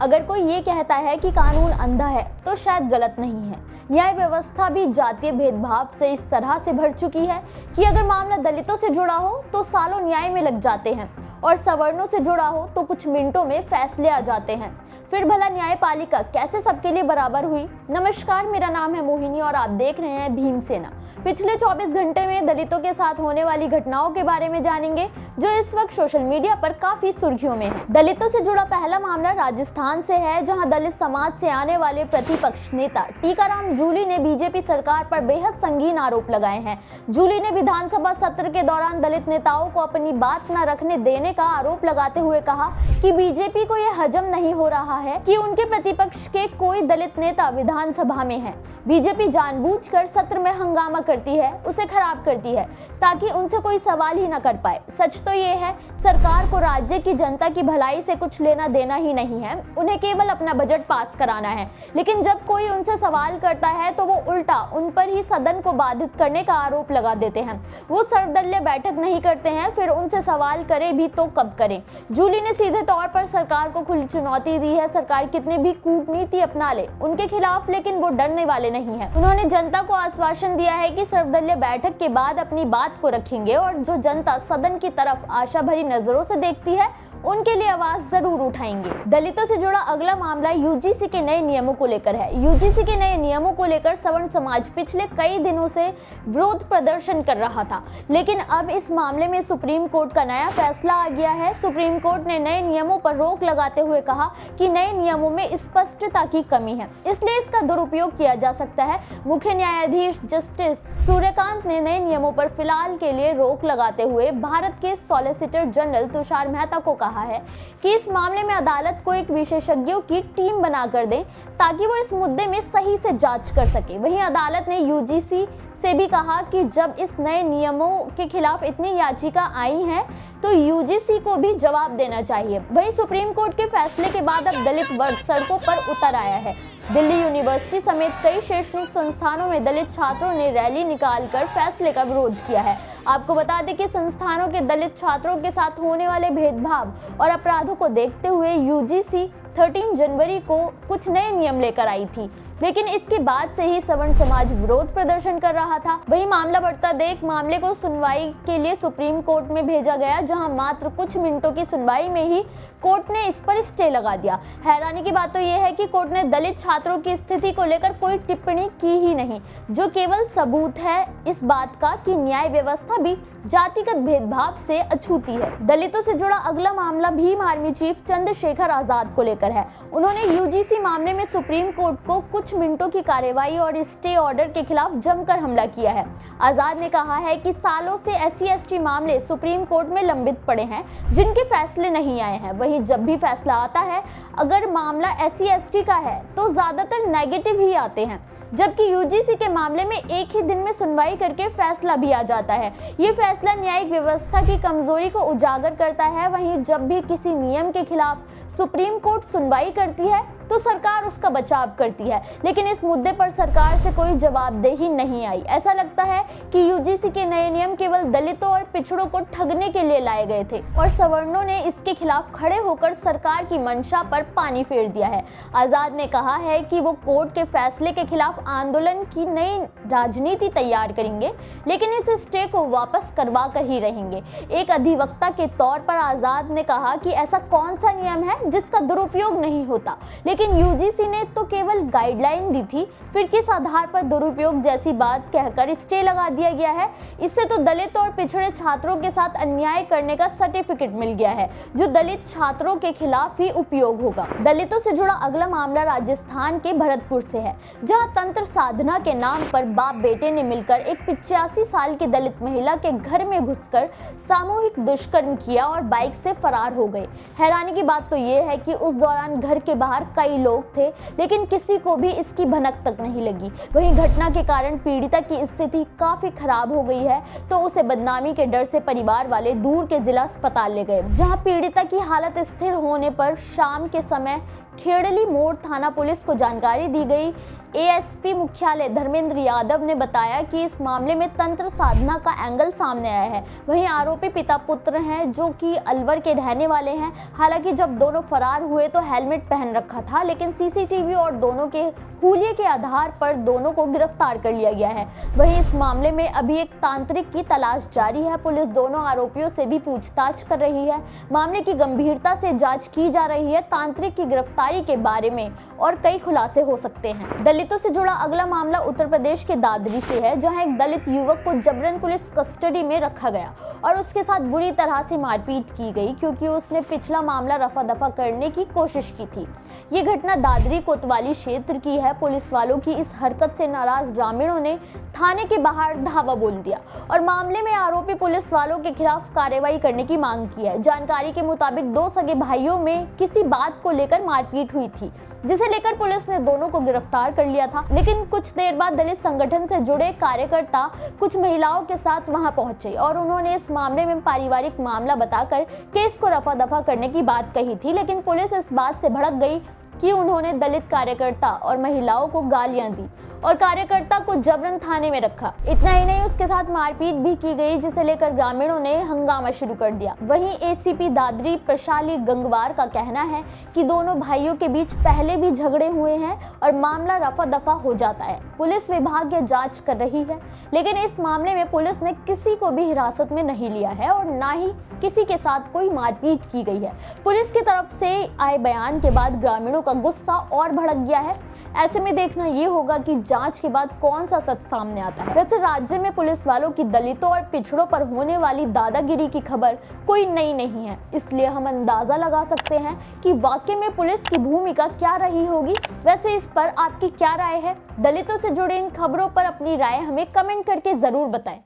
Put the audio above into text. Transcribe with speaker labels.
Speaker 1: अगर कोई ये कहता है कि कानून अंधा है तो शायद गलत नहीं है। न्याय व्यवस्था भी जातीय भेदभाव से इस तरह से भर चुकी है कि अगर मामला दलितों से जुड़ा हो तो सालों न्याय में लग जाते हैं और सवर्णों से जुड़ा हो तो कुछ मिनटों में फैसले आ जाते हैं। फिर भला न्यायपालिका कैसे सबके लिए बराबर हुई? नमस्कार, मेरा नाम है मोहिनी और आप देख रहे हैं भीमसेना। पिछले 24 घंटे में दलितों के साथ होने वाली घटनाओं के बारे में जानेंगे जो इस वक्त सोशल मीडिया पर काफी सुर्खियों में है। दलितों से जुड़ा पहला मामला राजस्थान से है, जहां दलित समाज से आने वाले प्रतिपक्ष नेता टीकाराम जूली ने बीजेपी सरकार पर बेहद संगीन आरोप लगाए हैं। जूली ने विधानसभा सत्र के दौरान दलित नेताओं को अपनी बात न रखने देने का आरोप लगाते हुए कहा कि बीजेपी को यह हजम नहीं हो रहा है कि उनके प्रतिपक्ष के कोई दलित नेता विधानसभा में है। बीजेपी जानबूझकर सत्र में हंगामा करती है, उसे खराब करती है ताकि उनसे कोई सवाल ही न कर पाए। सच तो ये है, सरकार को राज्य की जनता की भलाई से कुछ लेना देना ही नहीं है, उन्हें केवल अपना बजट पास कराना है। लेकिन जब कोई उनसे सवाल करता है तो वो उल्टा उन पर ही सदन को बाधित करने का आरोप लगा देते हैं। वो सर्वदलीय बैठक नहीं करते हैं, फिर उनसे सवाल करे भी तो कब करें। जूली ने सीधे तौर पर सरकार को खुली चुनौती दी है, सरकार कितने भी कूटनीति अपना ले उनके खिलाफ, लेकिन वो डरने वाले नहीं है। उन्होंने जनता को आश्वासन दिया है कि सर्वदलीय बैठक के बाद अपनी बात को रखेंगे और जो जनता सदन की तरफ आशा भरी नजरों से देखती है उनके लिए आवाज जरूर उठाएंगे। दलितों से जुड़ा अगला मामला यूजीसी के नए नियमों को लेकर है। यूजीसी के नए नियमों को लेकर सवर्ण समाज पिछले कई दिनों से विरोध प्रदर्शन कर रहा था, लेकिन अब इस मामले में सुप्रीम कोर्ट का नया फैसला आ गया है। सुप्रीम कोर्ट ने नए नियमों पर रोक लगाते हुए कहा कि नए नियमों में स्पष्टता की कमी है, इसलिए इसका दुरुपयोग किया जा सकता है। मुख्य न्यायाधीश जस्टिस सूर्यकांत ने नए नियमों पर फिलहाल के लिए रोक लगाते हुए भारत के सॉलिसिटर जनरल तुषार मेहता को कहा है कि इस मामले में अदालत को एक विशेषज्ञों की टीम बनाकर दें ताकि वो इस मुद्दे में सही से जांच कर सके। वहीं अदालत ने यूजीसी से भी कहा कि जब इस नए नियमों के खिलाफ इतनी याचिका आई हैं तो यूजीसी को भी जवाब देना चाहिए। वहीं सुप्रीम कोर्ट के फैसले के बाद अब दलित वर्ग सड़कों पर उतर आया है। दिल्ली यूनिवर्सिटी समेत कई शैक्षणिक संस्थानों में दलित छात्रों ने रैली निकालकर फैसले का विरोध किया है। आपको बता दें कि संस्थानों के दलित छात्रों के साथ होने वाले भेदभाव और अपराधों को देखते हुए यूजीसी 13 जनवरी को कुछ नए नियम लेकर आई थी, लेकिन इसके बाद से ही सवर्ण समाज विरोध प्रदर्शन कर रहा था। वही मामला बढ़ता देख मामले को सुनवाई के लिए सुप्रीम कोर्ट में भेजा गया, जहां मात्र कुछ मिनटों की सुनवाई में ही कोर्ट ने इस पर स्टे लगा दिया। हैरानी की बात तो यह है कि कोर्ट ने दलित छात्रों की स्थिति को लेकर कोई टिप्पणी की ही नहीं, जो केवल सबूत है इस बात का कि न्याय व्यवस्था भी जातिगत भेदभाव से अछूती है। दलितों से जुड़ा अगला मामला भीम आर्मी चीफ चंद्रशेखर आजाद को लेकर है। उन्होंने यूजीसी मामले में सुप्रीम कोर्ट को कुछ मिनटों की कार्रवाई और स्टे ऑर्डर के खिलाफ जमकर हमला किया है। आजाद ने कहा है कि सालों से SC/ST मामले सुप्रीम कोर्ट में लंबित पड़े हैं, जिनके फैसले नहीं आए हैं। वहीं जब भी फैसला आता है, अगर मामला SC/ST का है तो ज्यादातर नेगेटिव ही आते हैं, जबकि यूजीसी के मामले में एक ही दिन में सुनवाई करके फैसला भी आ जाता है। ये फैसला न्यायिक व्यवस्था की कमजोरी को उजागर करता है। वहीं जब भी किसी नियम के खिलाफ सुप्रीम कोर्ट सुनवाई करती है तो सरकार उसका बचाव करती है, लेकिन इस मुद्दे पर सरकार से कोई जवाबदेही नहीं आई। ऐसा लगता है कि यूजीसी के नए नियम केवल दलितों और पिछड़ों को ठगने के लिए लाए गए थे और सवर्णों ने इसके खिलाफ खड़े होकर सरकार की मंशा पर पानी फेर दिया है। आजाद ने कहा है कि वो कोर्ट के फैसले के खिलाफ आंदोलन की नई राजनीति तैयार करेंगे, लेकिन इस स्टे को वापस करवा कर ही रहेंगे। एक अधिवक्ता के तौर पर आजाद ने कहा कि ऐसा कौन सा नियम है जिसका दुरुपयोग नहीं होता, लेकिन यूजीसी ने तो केवल गाइडलाइन दी थी, फिर किस आधार पर दुरुपयोग जैसी बात कहकर स्टे लगा दिया गया है। इससे तो दलित और पिछड़े छात्रों के साथ अन्याय करने का सर्टिफिकेट मिल गया है, जो दलित छात्रों के खिलाफ ही उपयोग होगा। दलितों से जुड़ा अगला मामला राजस्थान के भरतपुर से है, जहां तंत्र साधना के नाम पर बाप बेटे ने मिलकर एक 85 साल की दलित महिला के घर में घुसकर सामूहिक दुष्कर्म किया और बाइक से फरार हो गए। हैरानी की बात तो ये है कि उस दौरान घर के बाहर कई लोग थे, लेकिन किसी को भी इसकी भनक तक नहीं लगी। वहीं घटना के कारण पीड़िता की स्थिति काफी खराब हो गई है, तो उसे बदनामी के डर से परिवार वाले दूर के जिला अस्पताल ले गए, जहां पीड़िता की हालत स्थिर होने पर शाम के समय खेड़ली मोड़ थाना पुलिस को जानकारी दी गई। एएसपी मुख्यालय धर्मेंद्र यादव ने बताया कि इस मामले में तंत्र साधना का एंगल सामने आया है। वहीं आरोपी पिता पुत्र हैं जो कि अलवर के रहने वाले हैं। हालांकि जब दोनों फरार हुए तो हेलमेट पहन रखा था, लेकिन सीसीटीवी और दोनों के हुलिये के आधार पर दोनों को गिरफ्तार कर लिया गया है। वहीं इस मामले में अभी एक तांत्रिक की तलाश जारी है। पुलिस दोनों आरोपियों से भी पूछताछ कर रही है। मामले की गंभीरता से जांच की जा रही है। तांत्रिक की गिरफ्तारी के बारे में और कई खुलासे हो सकते हैं। दलितों से जुड़ा अगला मामला उत्तर प्रदेश के दादरी से है, जहां एक दलित युवक को जबरन पुलिस कस्टडी में रखा गया और उसके साथ बुरी तरह से मारपीट की गई क्योंकि उसने पिछला मामला रफा दफा करने की कोशिश की थी। ये घटना दादरी कोतवाली क्षेत्र की है। पुलिस वालों की इस हरकत से नाराज ग्रामीणों ने थाने के बाहर धावा बोल दिया और मामले में आरोपी पुलिस वालों के खिलाफ कार्रवाई करने की मांग की है। जानकारी के मुताबिक दो सगे भाइयों में किसी बात को लेकर मारपीट हुई थी, जिसे लेकर पुलिस ने दोनों को गिरफ्तार कर लिया था। लेकिन कुछ देर बाद दलित संगठन से जुड़े कार्यकर्ता कुछ महिलाओं के साथ वहां पहुंचे और उन्होंने इस मामले में पारिवारिक मामला बताकर केस को रफा दफा करने की बात कही थी। लेकिन पुलिस इस बात से भड़क गई कि उन्होंने दलित कार्यकर्ता और महिलाओं को गालियां दी और कार्यकर्ता को जबरन थाने में रखा। इतना ही नहीं, उसके साथ मारपीट भी की गई, जिसे लेकर ग्रामीणों ने हंगामा शुरू कर दिया। वहीं एसीपी दादरी प्रशाली गंगवार का कहना है कि दोनों भाइयों के बीच पहले भी झगड़े हुए हैं और मामला रफा दफा हो जाता है। पुलिस विभाग यह जांच कर रही है, लेकिन इस मामले में पुलिस ने किसी को भी हिरासत में नहीं लिया है और ना ही किसी के साथ कोई मारपीट की गई है। पुलिस की तरफ से आए बयान के बाद ग्रामीणों का गुस्सा और भड़क गया है। ऐसे में देखना ये होगा कि जांच के बाद कौन सा सच सामने आता है। वैसे राज्य में पुलिस वालों की दलितों और पिछड़ों पर होने वाली दादागिरी की खबर कोई नई नहीं है, इसलिए हम अंदाजा लगा सकते हैं कि वाकई में पुलिस की भूमिका क्या रही होगी। वैसे इस पर आपकी क्या राय है? दलितों से जुड़े इन खबरों पर अपनी राय हमें कमेंट करके जरूर बताएं।